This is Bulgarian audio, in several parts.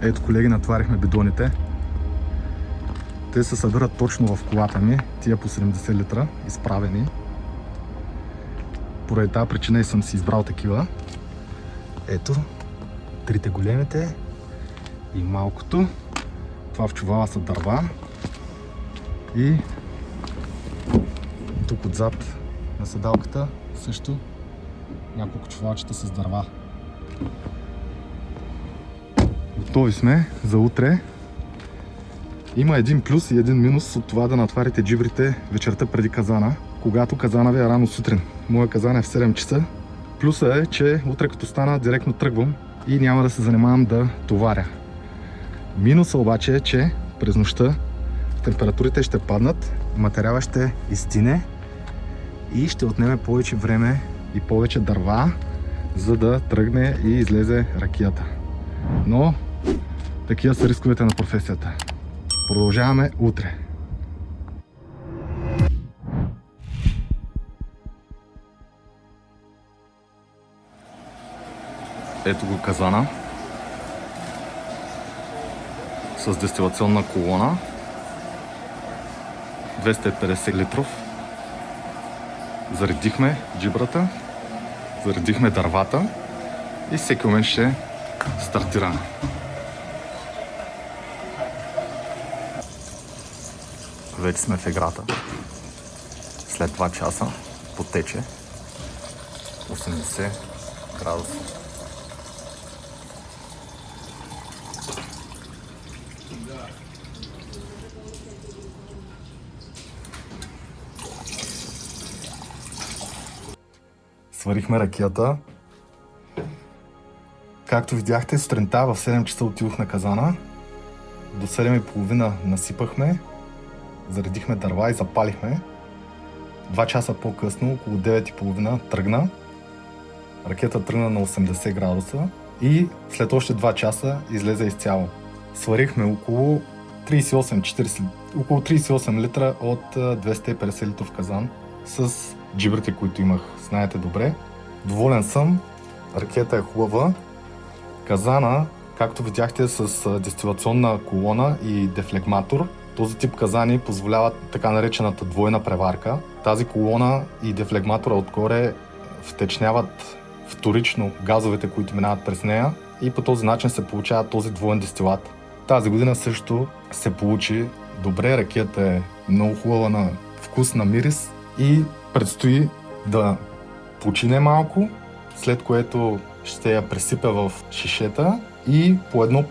Ето, колеги, натварихме бидоните. Те се събират точно в колата ми, тия по 70 литра, изправени. Поради тази причина и съм си избрал такива. Ето, трите големите и малкото. Това в чувала са дърва. И тук отзад на седалката също няколко чувалчета с дърва. Готови сме за утре. Има един плюс и един минус от това да натварите джибрите вечерта преди казана, когато казана ви е рано сутрин. Моя казан е в 7 часа. Плюсът е, че утре като стана директно тръгвам и няма да се занимавам да товаря. Минусът обаче е, че през нощта температурите ще паднат, материала ще изтине и ще отнеме повече време и повече дърва, за да тръгне и излезе ракията. Но такива са рисковете на професията. Продължаваме утре. Ето го казана с дестилационна колона, 250 литров. Заредихме джибрата, заредихме дървата и всеки момент ще стартира. Вече сме в играта. След 2 часа потече 80 градуса. Сварихме ракията. Както видяхте, сутринта в 7 часа отидох на казана. До 7:30 насипахме, заредихме дърва и запалихме. 2 часа по-късно, около 9:30 тръгна. Ракета тръгна на 80 градуса и след още 2 часа излезе изцяло. Сварихме около 38 литра от 250 литров казан с джибрите, които имах, знаете добре. Доволен съм, ракета е хубава. Казана, както видяхте, с дестилационна колона и дефлегматор. Този тип казани позволяват така наречената двойна преварка. Тази колона и дефлегматора отгоре втечняват вторично газовете, които минават през нея и по този начин се получава този двоен дестилат. Тази година също се получи добре, ракията е много хубава на вкус, на мирис и предстои да почине малко, след което ще я пресипя в шишета и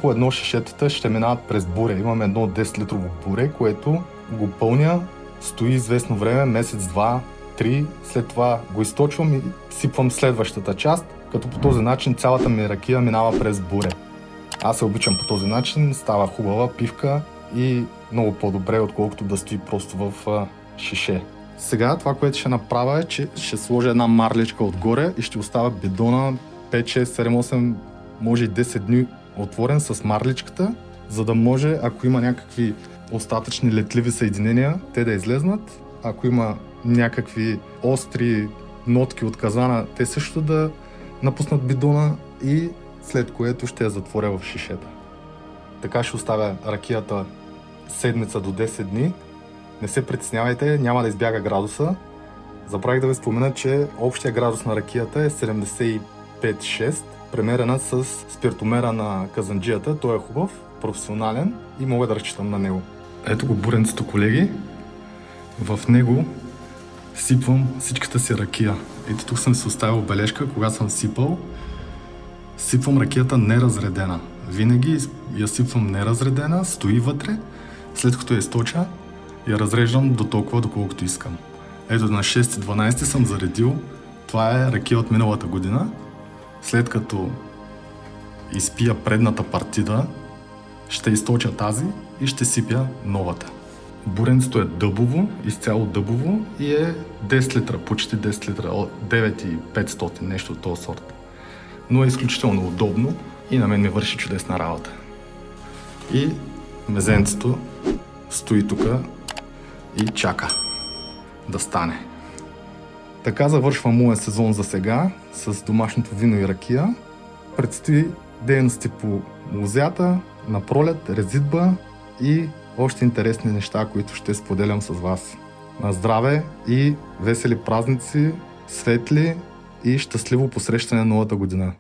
по едно шишетата ще минават през буре. Имам едно 10 литрово буре, което го пълня, стои известно време, месец, 2, 3, след това го източвам и сипвам следващата част, като по този начин цялата ми ракия минава през буре. Аз се обичам по този начин, става хубава пивка и много по-добре, отколкото да стои просто в шише. Сега това, което ще направя е, че ще сложа една марличка отгоре и ще оставя бидона 5, 6, 7, 8, може и 10 дни отворен с марличката, за да може, ако има някакви остатъчни летливи съединения, те да излезнат. Ако има някакви остри нотки от казана, те също да напуснат бидона и след което ще я затворя в шишета. Така ще оставя ракията седмица до 10 дни. Не се притеснявайте, няма да избяга градуса. Забравих да ви спомена, че общия градус на ракията е 75-6, премерена с спиртомера на казанджията. Той е хубав, професионален и мога да разчитам на него. Ето го буренцето, колеги. В него сипвам всичката си ракия. Ето тук съм си оставил бележка, когато съм сипал. Сипвам ракията неразредена. Винаги я сипвам неразредена, стои вътре. След като я източа, я разреждам до толкова, доколкото искам. Ето на 6.12 съм заредил. Това е ракия от миналата година. След като изпия предната партида, ще източа тази и ще сипя новата. Буренцето е дъбово, изцяло дъбово и е 10 литра, почти 10 литра, 9,500, нещо от този сорт. Но е изключително удобно и на мен ми върши чудесна работа. И мезенцето стои тук и чака да стане. Така завършва моя сезон за сега с домашното вино и ракия. Предстои дейности по лозята, на пролет, резидба и още интересни неща, които ще споделям с вас. На здраве и весели празници, светли и щастливо посрещане на новата година!